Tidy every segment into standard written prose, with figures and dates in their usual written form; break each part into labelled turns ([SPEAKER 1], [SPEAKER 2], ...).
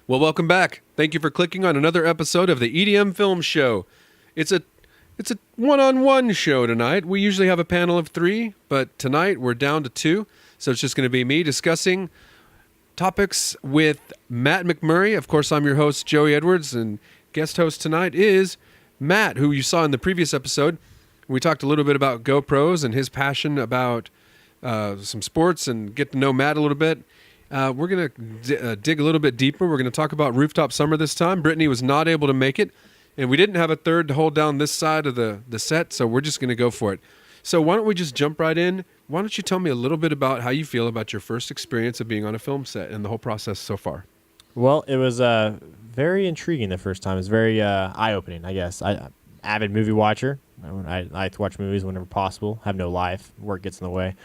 [SPEAKER 1] Well, welcome back. Thank you for clicking on another episode of the EDM Film Show. It's a one-on-one show tonight. We usually have a panel of 3, but tonight we're down to 2. So it's just going to be me discussing topics with Matt McMurray. Of course, I'm your host, Joey Edwards, and guest host tonight is Matt, who you saw in the previous episode. We talked a little bit about GoPros and his passion about some sports and get to know Matt a little bit. We're going to dig a little bit deeper. We're going to talk about Rooftop Summer this time. Brittany was not able to make it, and we didn't have a third to hold down this side of the set, so we're just going to go for it. So why don't we just jump right in? Why don't you tell me a little bit about how you feel about your first experience of being on a film set and the whole process so far?
[SPEAKER 2] Well, it was very intriguing the first time. It was very eye-opening, I guess. Avid movie watcher. I like to watch movies whenever possible. Have no life. Work gets in the way.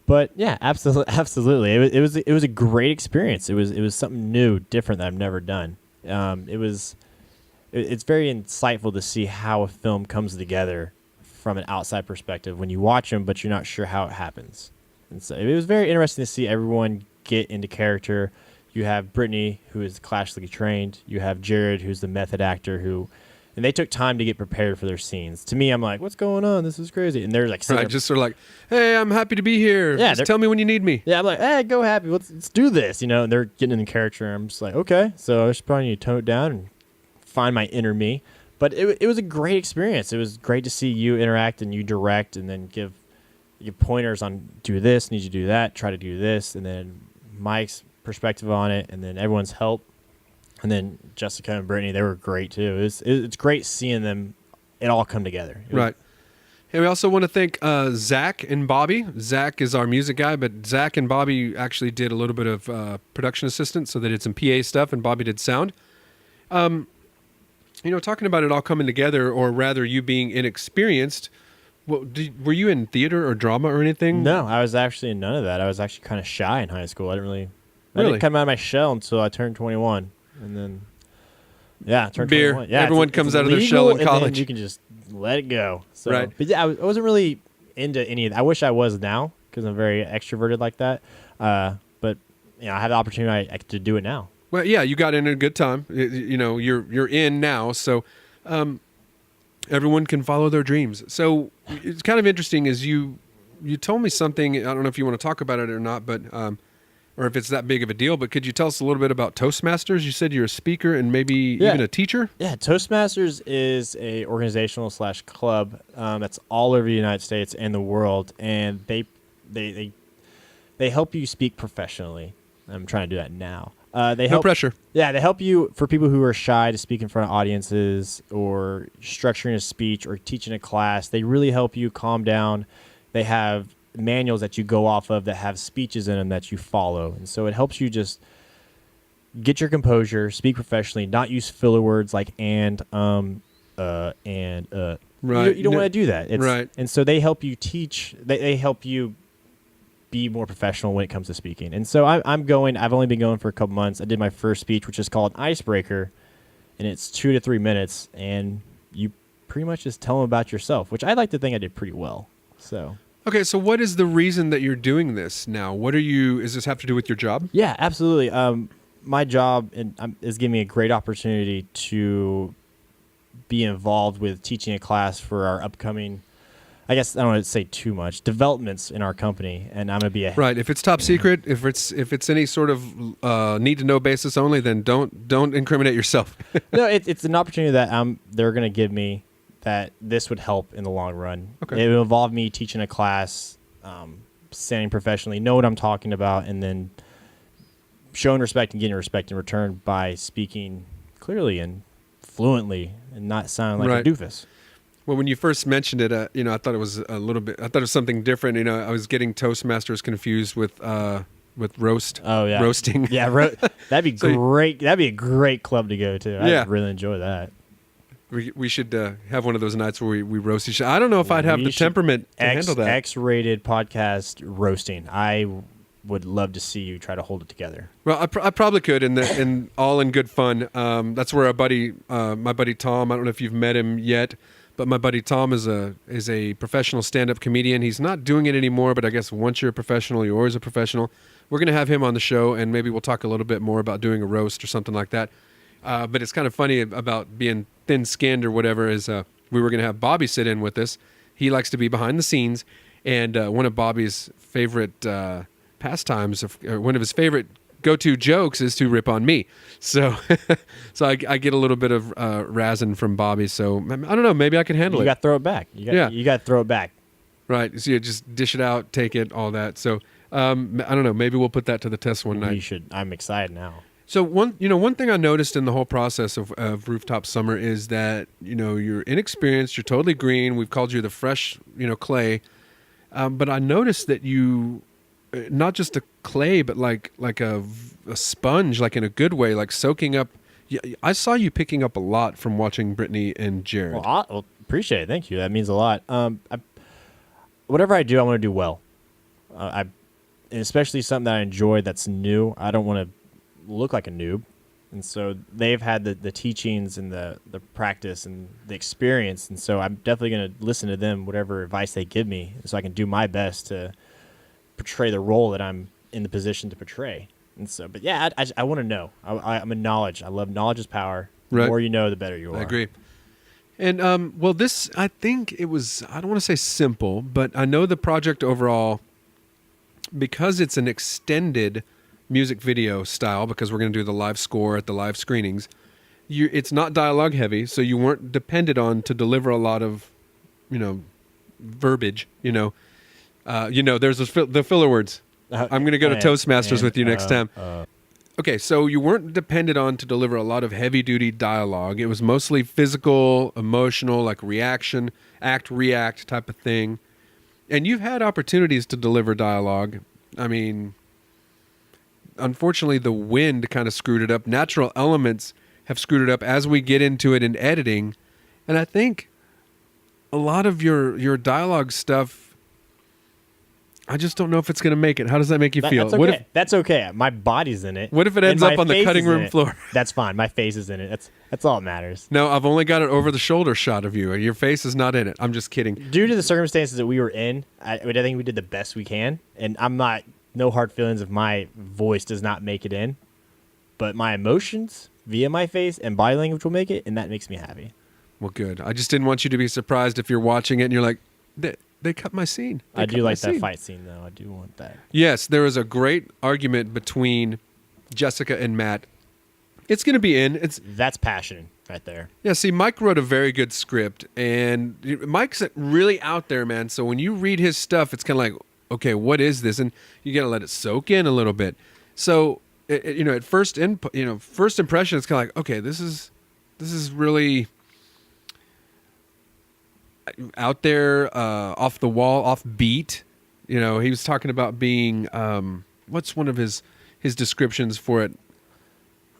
[SPEAKER 2] But yeah, absolutely. It was a great experience. It was something new, different that I've never done. It's very insightful to see how a film comes together from an outside perspective when you watch them, but you're not sure how it happens. And so it was very interesting to see everyone get into character. You have Brittany, who is classically trained. You have Jared, who's the method actor, and they took time to get prepared for their scenes. To me, I'm like, what's going on? This is crazy. And they're like,
[SPEAKER 1] just sort of like, hey, I'm happy to be here. Yeah, just tell me when you need me.
[SPEAKER 2] Yeah, I'm like, hey, go happy. Let's do this. And they're getting in character. And I'm just like, okay. So I just probably need to tone it down and find my inner me. But it was a great experience. It was great to see you interact and you direct and then give pointers on do this, need you to do that, try to do this, and then Mike's perspective on it, and then everyone's help. And then Jessica and Brittany, they were great too. It's great seeing them it all come together.
[SPEAKER 1] Right. Hey, we also want to thank Zach and Bobby. Zach is our music guy, but Zach and Bobby actually did a little bit of production assistance, so they did some PA stuff, and Bobby did sound. Talking about it all coming together, or rather you being inexperienced, were you in theater or drama or anything?
[SPEAKER 2] No, I was actually in none of that. I was actually kind of shy in high school. I didn't come out of my shell until I turned 21. And then, I turned 21. Yeah,
[SPEAKER 1] everyone comes out of their shell in college.
[SPEAKER 2] And then you can just let it go. So,
[SPEAKER 1] right.
[SPEAKER 2] But yeah, I wasn't really into any of that. I wish I was now because I'm very extroverted like that. But I have the opportunity to do it now.
[SPEAKER 1] Well, yeah, you got in at a good time. You're in now, so everyone can follow their dreams. So it's kind of interesting is you told me something. I don't know if you want to talk about it or not, but or if it's that big of a deal. But could you tell us a little bit about Toastmasters? You said you're a speaker and maybe even a teacher.
[SPEAKER 2] Yeah, Toastmasters is a organizational / club that's all over the United States and the world, and they help you speak professionally. I'm trying to do that now.
[SPEAKER 1] No pressure.
[SPEAKER 2] Yeah, they help you for people who are shy to speak in front of audiences or structuring a speech or teaching a class. They really help you calm down. They have manuals that you go off of that have speeches in them that you follow. And so it helps you just get your composure, speak professionally, not use filler words like and. Right. You don't want to do that.
[SPEAKER 1] Right.
[SPEAKER 2] And so they help you teach. They help you be more professional when it comes to speaking. And so I've only been going for a couple months. I did my first speech, which is called Icebreaker, and it's 2 to 3 minutes, and you pretty much just tell them about yourself, which I like to think I did pretty well. So.
[SPEAKER 1] Okay, so what is the reason that you're doing this now? Does this have to do with your job?
[SPEAKER 2] Yeah, absolutely. My job is giving me a great opportunity to be involved with teaching a class for our upcoming, I guess I don't want to say too much, developments in our company, and I'm going to be
[SPEAKER 1] right. If it's top secret, if it's any sort of need to know basis only, then don't incriminate yourself.
[SPEAKER 2] No, it's an opportunity that they're going to give me that this would help in the long run.
[SPEAKER 1] Okay.
[SPEAKER 2] It will involve me teaching a class, standing professionally, know what I'm talking about, and then showing respect and getting respect in return by speaking clearly and fluently and not sounding like a doofus.
[SPEAKER 1] Well, when you first mentioned it, I thought it was I thought it was something different. I was getting Toastmasters confused with roast.
[SPEAKER 2] Oh yeah,
[SPEAKER 1] roasting.
[SPEAKER 2] Yeah, that'd be great. That'd be a great club to go to. I'd really enjoy that.
[SPEAKER 1] We should have one of those nights where we roast each other. I don't know if I'd have the temperament to handle that.
[SPEAKER 2] X-rated podcast roasting. I would love to see you try to hold it together.
[SPEAKER 1] Well, I probably could, in all in good fun. That's where my buddy Tom. I don't know if you've met him yet. But my buddy Tom is a professional stand-up comedian. He's not doing it anymore, but I guess once you're a professional, you're always a professional. we're going to have him on the show, and maybe we'll talk a little bit more about doing a roast or something like that. But it's kind of funny about being thin-skinned or whatever is we were going to have Bobby sit in with us. He likes to be behind the scenes, and one of Bobby's favorite pastimes, or one of his favorite go-to jokes is to rip on me. So so I get a little bit of razzing from Bobby. So I don't know, maybe I can handle it.
[SPEAKER 2] You got to throw it back. You got to throw it back.
[SPEAKER 1] Right. So you just dish it out, take it, all that. So I don't know, maybe we'll put that to the test one night.
[SPEAKER 2] You should. I'm excited now.
[SPEAKER 1] So one thing I noticed in the whole process of Rooftop Summer is that, you're inexperienced, you're totally green. We've called you the fresh, clay. But I noticed that you, not just a clay, but like a sponge, like in a good way, like soaking up. I saw you picking up a lot from watching Brittany and Jared.
[SPEAKER 2] Well, I appreciate it. Thank you. That means a lot. Whatever I do, I want to do well. And especially something that I enjoy that's new. I don't want to look like a noob. And so they've had the teachings and the practice and the experience. And so I'm definitely going to listen to them, whatever advice they give me, so I can do my best to portray the role that I'm in the position to portray. And so, but yeah, I want to know. I'm a knowledge. I love knowledge is power. The more you know, the better you are.
[SPEAKER 1] I agree. And, well, this, I think it was, I don't want to say simple, but I know the project overall, because it's an extended music video style, because we're going to do the live score at the live screenings, it's not dialogue heavy, so you weren't depended on to deliver a lot of, verbiage, there's the filler words. I'm going to go to Toastmasters with you next time. Okay, so you weren't dependent on to deliver a lot of heavy-duty dialogue. It was mostly physical, emotional, like reaction, act, react type of thing. And you've had opportunities to deliver dialogue. I mean, unfortunately, the wind kind of screwed it up. Natural elements have screwed it up as we get into it in editing. And I think a lot of your dialogue stuff, I just don't know if it's going to make it. How does that make you feel?
[SPEAKER 2] That's okay.
[SPEAKER 1] What if,
[SPEAKER 2] that's okay. My body's in it.
[SPEAKER 1] What if it ends up on the cutting room floor?
[SPEAKER 2] That's fine. My face is in it. That's all that matters.
[SPEAKER 1] No, I've only got an over-the-shoulder shot of you. Your face is not in it. I'm just kidding.
[SPEAKER 2] Due to the circumstances that we were in, I think we did the best we can. And no hard feelings if my voice does not make it in. But my emotions via my face and body language will make it, and that makes me happy.
[SPEAKER 1] Well, good. I just didn't want you to be surprised if you're watching it and you're like, they cut my scene.
[SPEAKER 2] I do like that fight scene, though. I do want that.
[SPEAKER 1] Yes, there was a great argument between Jessica and Matt. It's going to be in.
[SPEAKER 2] That's passion right there.
[SPEAKER 1] Yeah, see, Mike wrote a very good script, and Mike's really out there, man. So when you read his stuff, it's kind of like, okay, what is this? And you got to let it soak in a little bit. So, at first impression, it's kind of like, okay, this is really out there, off the wall, off beat. He was talking about being, what's one of his descriptions for it?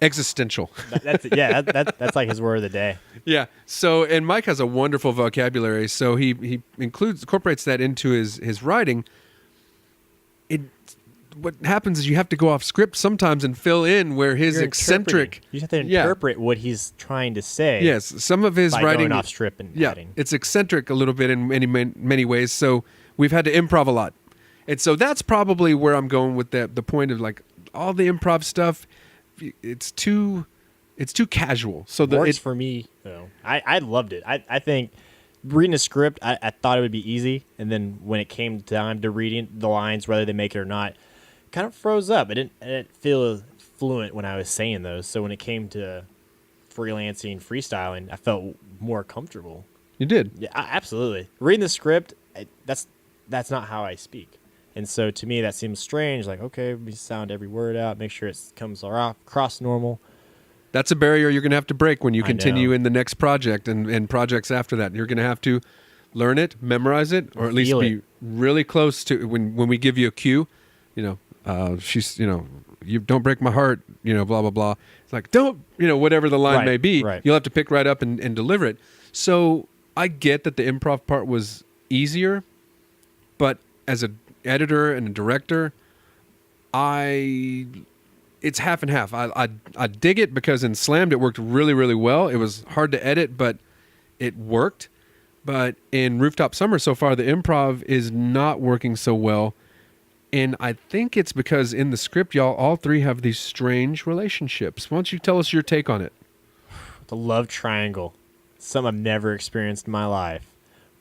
[SPEAKER 1] Existential.
[SPEAKER 2] That's like his word of the day.
[SPEAKER 1] Yeah. So, and Mike has a wonderful vocabulary, so he incorporates that into his writing. What happens is you have to go off script sometimes and fill in where his eccentric.
[SPEAKER 2] You have to interpret what he's trying to say.
[SPEAKER 1] Yes, some of his
[SPEAKER 2] by
[SPEAKER 1] writing
[SPEAKER 2] going off script and adding.
[SPEAKER 1] It's eccentric a little bit in many ways. So we've had to improv a lot, and so that's probably where I'm going with the point of like all the improv stuff. It's too casual. So
[SPEAKER 2] works for me though. I loved it. I think reading a script, I thought it would be easy, and then when it came time to reading the lines, whether they make it or not, kind of froze up. I didn't feel fluent when I was saying those. So when it came to freelancing, freestyling, I felt more comfortable.
[SPEAKER 1] You did?
[SPEAKER 2] Yeah, absolutely. Reading the script, that's not how I speak. And so to me, that seems strange. Like, okay, we sound every word out, make sure it comes across normal.
[SPEAKER 1] That's a barrier you're going to have to break when you continue in the next project and projects after that. You're going to have to learn it, memorize it, or at least be really close to when we give you a cue. She's, you don't break my heart, blah, blah, blah. It's like, don't, whatever the line may be, you'll have to pick right up and deliver it. So I get that the improv part was easier, but as an editor and a director, it's half and half. I dig it because in Slammed it worked really, really well. It was hard to edit, but it worked. But in Rooftop Summer so far, the improv is not working so well. And I think it's because in the script, y'all all three have these strange relationships. Why don't you tell us your take on it?
[SPEAKER 2] The love triangle, something I've never experienced in my life,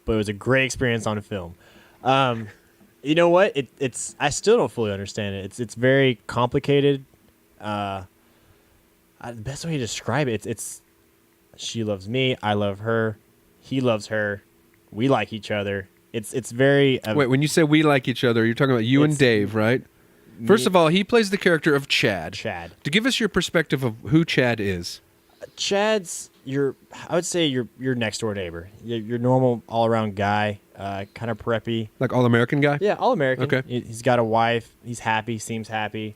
[SPEAKER 2] but it was a great experience on film. You know what? It's I still don't fully understand it. It's very complicated. The best way to describe it, it's she loves me, I love her, he loves her, we like each other. It's very
[SPEAKER 1] Wait, when you say we like each other, you're talking about you and
[SPEAKER 2] It's
[SPEAKER 1] Dave, right? First of all, he plays the character of Chad.
[SPEAKER 2] Chad.
[SPEAKER 1] To give us your perspective of who Chad is.
[SPEAKER 2] Chad's I would say your next door neighbor. Your normal all around guy, kind of preppy.
[SPEAKER 1] Like all American guy?
[SPEAKER 2] Yeah, all American.
[SPEAKER 1] Okay.
[SPEAKER 2] He's got a wife. He's happy. Seems happy.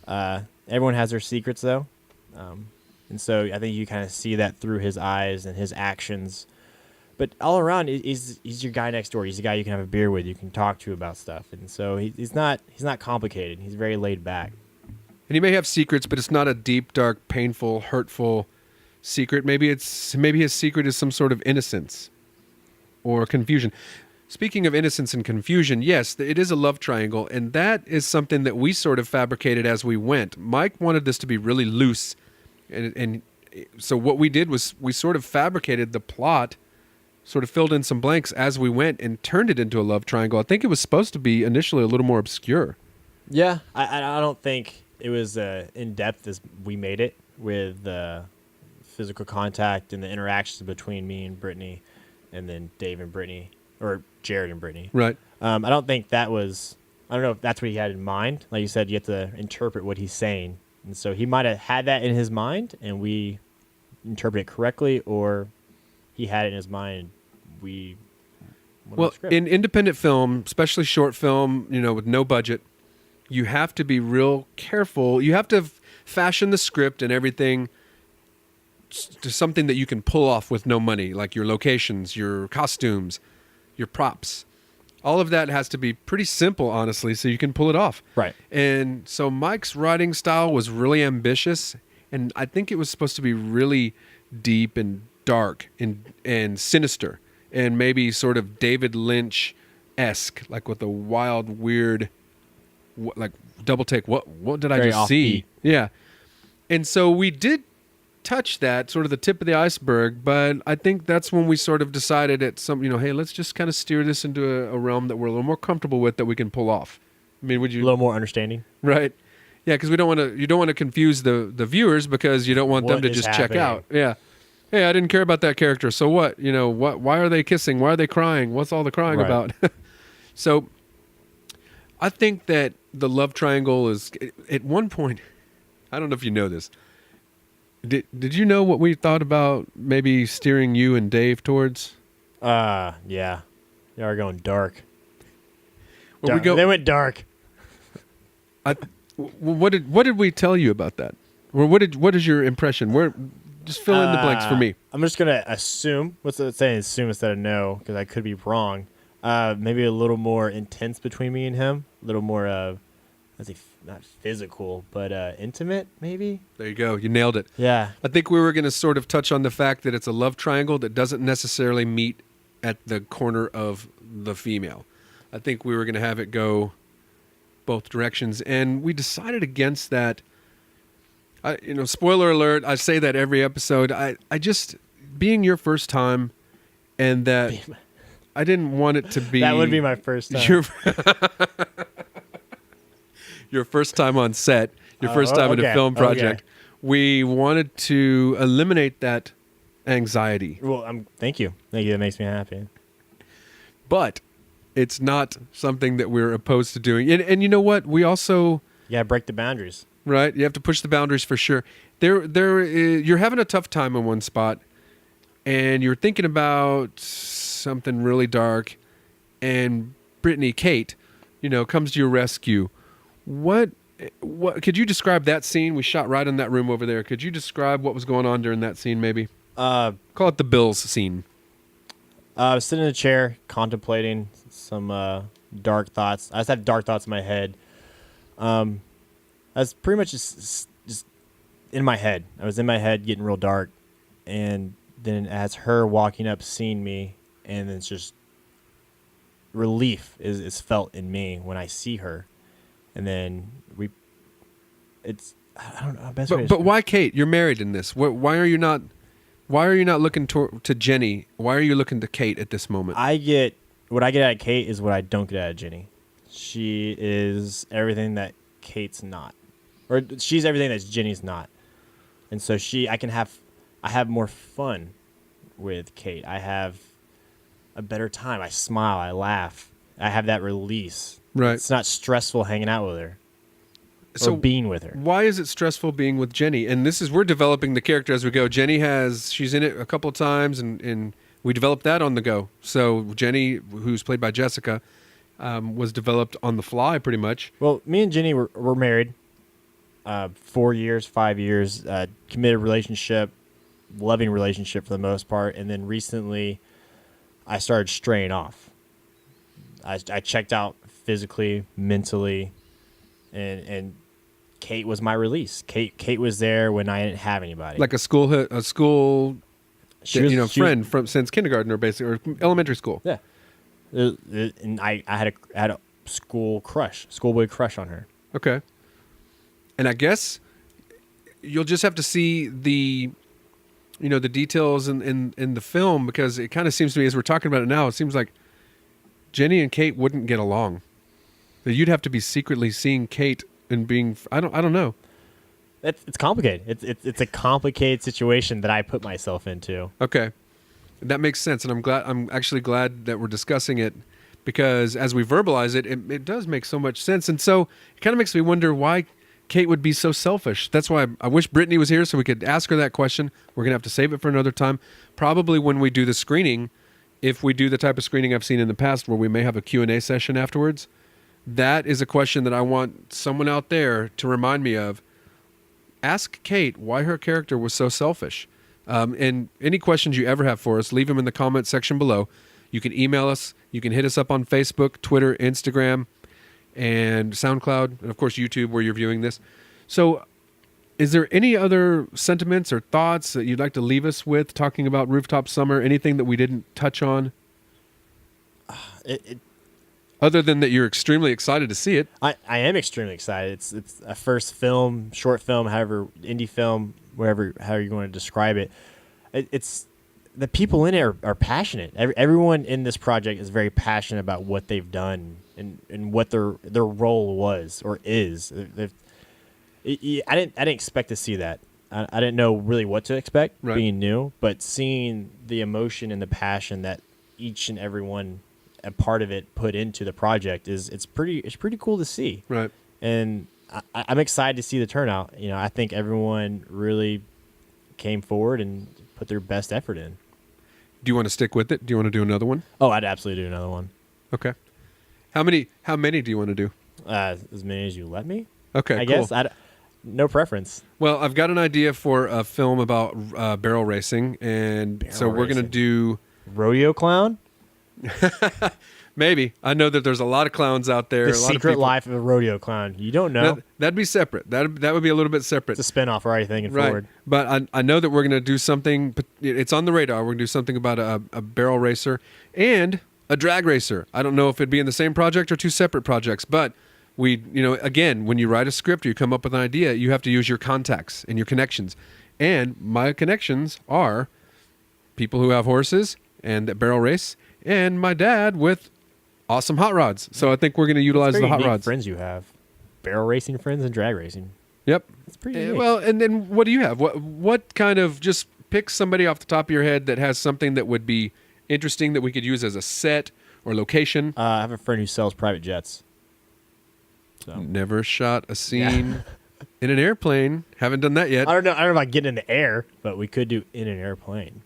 [SPEAKER 2] Everyone has their secrets though, and so I think you kind of see that through his eyes and his actions. But all around, he's your guy next door. He's the guy you can have a beer with. You can talk to about stuff, and so he's not complicated. He's very laid back.
[SPEAKER 1] And he may have secrets, but it's not a deep, dark, painful, hurtful secret. Maybe his secret is some sort of innocence or confusion. Speaking of innocence and confusion, yes, it is a love triangle, and that is something that we sort of fabricated as we went. Mike wanted this to be really loose, and so what we did was we sort of fabricated the plot, sort of filled in some blanks as we went, and turned it into a love triangle. I think it was supposed to be initially a little more obscure.
[SPEAKER 2] Yeah, I don't think it was in depth as we made it with physical contact and the interactions between me and Brittany, and then Dave and Brittany, or Jared and Brittany.
[SPEAKER 1] Right.
[SPEAKER 2] I don't think that was. I don't know if that's what he had in mind. Like you said, you have to interpret what he's saying, and so he might have had that in his mind, and we interpret it correctly, or he had it in his mind. We went
[SPEAKER 1] Well,
[SPEAKER 2] off script.
[SPEAKER 1] in independent film, especially short film, with no budget, you have to be real careful. You have to fashion the script and everything to something that you can pull off with no money, like your locations, your costumes, your props. All of that has to be pretty simple, honestly, so you can pull it off.
[SPEAKER 2] Right.
[SPEAKER 1] And so Mike's writing style was really ambitious, and I think it was supposed to be really deep and dark and sinister, and maybe sort of David Lynch-esque, like with a wild, weird, like double take. What did I
[SPEAKER 2] Very
[SPEAKER 1] just see?
[SPEAKER 2] offbeat.
[SPEAKER 1] Yeah. And so we did touch that, sort of the tip of the iceberg, but I think that's when we sort of decided at some, hey, let's just kind of steer this into a realm that we're a little more comfortable with, that we can pull off. I mean, would you?
[SPEAKER 2] A little more understanding.
[SPEAKER 1] Right. Yeah, because you don't want to confuse the viewers, because you don't want them
[SPEAKER 2] What
[SPEAKER 1] to
[SPEAKER 2] is
[SPEAKER 1] just
[SPEAKER 2] happening?
[SPEAKER 1] check out. Yeah. Hey, I didn't care about that character. So what? Why are they kissing? Why are they crying? What's all the crying
[SPEAKER 2] Right.
[SPEAKER 1] about? So I think that the love triangle is, at one point, I don't know if you know this. Did you know what we thought about maybe steering you and Dave towards?
[SPEAKER 2] Yeah. They are going dark.
[SPEAKER 1] Well,
[SPEAKER 2] They went dark.
[SPEAKER 1] What did we tell you about that? Or what is your impression? Just fill in the blanks for me.
[SPEAKER 2] I'm just gonna assume. What's it saying? Assume instead of know, because I could be wrong. Maybe a little more intense between me and him. A little more let's say not physical, but intimate, maybe.
[SPEAKER 1] There you go. You nailed it.
[SPEAKER 2] Yeah.
[SPEAKER 1] I think we were going to sort of touch on the fact that it's a love triangle that doesn't necessarily meet at the corner of the female. I think we were going to have it go both directions, and we decided against that. Spoiler alert, I say that every episode. I just, being your first time, and that I didn't want it to be...
[SPEAKER 2] That would be my first time.
[SPEAKER 1] Your first time on set, your first time in a
[SPEAKER 2] okay,
[SPEAKER 1] film project.
[SPEAKER 2] okay.
[SPEAKER 1] We wanted to eliminate that anxiety.
[SPEAKER 2] Well, thank you. Thank you. That makes me happy.
[SPEAKER 1] But it's not something that we're opposed to doing. And you know what? We also...
[SPEAKER 2] You gotta break the boundaries.
[SPEAKER 1] Right? You have to push the boundaries for sure. You're having a tough time in one spot, and you're thinking about something really dark, and Brittany, Kate, comes to your rescue. What could you describe that scene? We shot right in that room over there. Could you describe what was going on during that scene, maybe? Call it the Bills scene.
[SPEAKER 2] I was sitting in a chair contemplating some dark thoughts. I just had dark thoughts in my head. I was pretty much just in my head. I was in my head getting real dark. And then as her walking up, seeing me, and it's just relief is felt in me when I see her. and then I don't know. Best way to
[SPEAKER 1] But why Kate? You're married in this. Why are you not? Why are you not looking to Jenny? Why are you looking to Kate at this moment?
[SPEAKER 2] What I get out of Kate is what I don't get out of Jenny. She is everything that Kate's not, or she's everything that Jenny's not, and so I have more fun with Kate. I have a better time. I smile. I laugh. I have that release.
[SPEAKER 1] Right.
[SPEAKER 2] It's not stressful hanging out with her.
[SPEAKER 1] So
[SPEAKER 2] or being with her.
[SPEAKER 1] Why is it stressful being with Jenny? And we're developing the character as we go. Jenny she's in it a couple of times, and we developed that on the go. So Jenny, who's played by Jessica, was developed on the fly pretty much.
[SPEAKER 2] Well, me and Jenny were married 4 years, 5 years, committed relationship, loving relationship for the most part. And then recently I started straying off. I checked out physically, mentally, and Kate was my release. Kate was there when I didn't have anybody.
[SPEAKER 1] Like a school
[SPEAKER 2] She was,
[SPEAKER 1] friend from since kindergarten or or elementary school.
[SPEAKER 2] Yeah. And I had a schoolboy crush on her.
[SPEAKER 1] Okay. And I guess you'll just have to see the details in the film, because it kind of seems to me, as we're talking about it now, it seems like Jenny and Kate wouldn't get along. That you'd have to be secretly seeing Kate and being, I don't know.
[SPEAKER 2] It's complicated. It's a complicated situation that I put myself into.
[SPEAKER 1] Okay. That makes sense, and I'm actually glad that we're discussing it, because as we verbalize it, it does make so much sense. And so it kind of makes me wonder why Kate would be so selfish. That's why I wish Brittany was here so we could ask her that question. We're going to have to save it for another time. Probably when we do the screening, if we do the type of screening I've seen in the past where we may have a Q&A session afterwards, that is a question that I want someone out there to remind me of. Ask Kate why her character was so selfish. And any questions you ever have for us, leave them in the comment section below. You can email us. You can hit us up on Facebook, Twitter, Instagram, and SoundCloud, and of course YouTube, where you're viewing this. So is there any other sentiments or thoughts that you'd like to leave us with talking about Rooftop Summer? Anything that we didn't touch on? Other than that you're extremely excited to see it.
[SPEAKER 2] I am extremely excited. It's a first film, short film, however, indie film, however you want to describe it. It's the people in it are passionate. Everyone in this project is very passionate about what they've done and what their role was or is. I didn't expect to see that. I didn't know really what to expect, right, being new, but seeing the emotion and the passion that each and every one, a part of it, put into the project it's pretty cool to see.
[SPEAKER 1] Right.
[SPEAKER 2] And I'm excited to see the turnout. I think everyone really came forward and put their best effort in.
[SPEAKER 1] Do you want to stick with it? Do you want to do another one?
[SPEAKER 2] Oh, I'd absolutely do another one.
[SPEAKER 1] Okay. How many do you want to do?
[SPEAKER 2] As many as you let me.
[SPEAKER 1] Okay,
[SPEAKER 2] I
[SPEAKER 1] cool.
[SPEAKER 2] guess no preference.
[SPEAKER 1] Well, I've got an idea for a film about barrel racing, and so we're going to do
[SPEAKER 2] Rodeo Clown.
[SPEAKER 1] Maybe. I know that there's a lot of clowns out there.
[SPEAKER 2] The
[SPEAKER 1] a lot
[SPEAKER 2] Secret
[SPEAKER 1] of people.
[SPEAKER 2] Life of a Rodeo Clown. You don't know.
[SPEAKER 1] That'd be separate. That would be a little bit separate.
[SPEAKER 2] It's a spinoff, already thinking
[SPEAKER 1] right.
[SPEAKER 2] forward.
[SPEAKER 1] But I know that we're going to do something. It's on the radar. We're going to do something about a barrel racer and a drag racer. I don't know if it'd be in the same project or two separate projects, but again, when you write a script or you come up with an idea, you have to use your contacts and your connections. And my connections are people who have horses and that barrel race, and my dad with awesome hot rods. So I think we're going to utilize the hot rods.
[SPEAKER 2] Friends you have, barrel racing friends and drag racing.
[SPEAKER 1] Yep.
[SPEAKER 2] That's pretty unique.
[SPEAKER 1] Well, and then what do you have? What kind of, just pick somebody off the top of your head that has something that would be interesting that we could use as a set or location.
[SPEAKER 2] I have a friend who sells private jets. So.
[SPEAKER 1] Never shot a scene in an airplane. Haven't done that yet.
[SPEAKER 2] I don't know about getting in the air, but we could do in an airplane.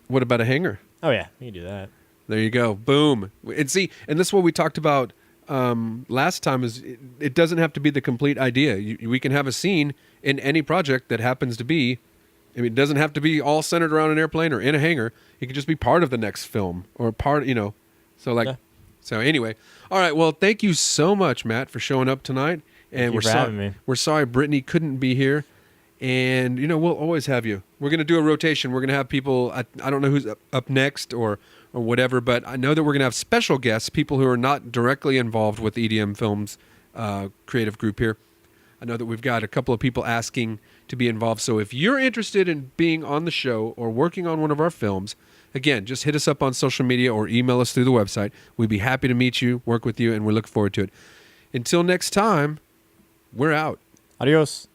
[SPEAKER 1] What about a hangar?
[SPEAKER 2] Oh yeah, we can do that.
[SPEAKER 1] There you go. Boom. And see, and this is what we talked about last time, is it doesn't have to be the complete idea. We can have a scene in any project that happens to be, it doesn't have to be all centered around an airplane or in a hangar. It could just be part of the next film or So anyway. All right. Well, thank you so much, Matt, for showing up tonight. And
[SPEAKER 2] Thank you for having me.
[SPEAKER 1] We're sorry Brittany couldn't be here. And, we'll always have you. We're going to do a rotation. We're going to have people, I don't know who's up next or whatever, but I know that we're going to have special guests, people who are not directly involved with EDM films, creative group here. I know that we've got a couple of people asking to be involved. So if you're interested in being on the show or working on one of our films, again, just hit us up on social media or email us through the website. We'd be happy to meet you, work with you, and we look forward to it. Until next time, we're out.
[SPEAKER 2] Adios.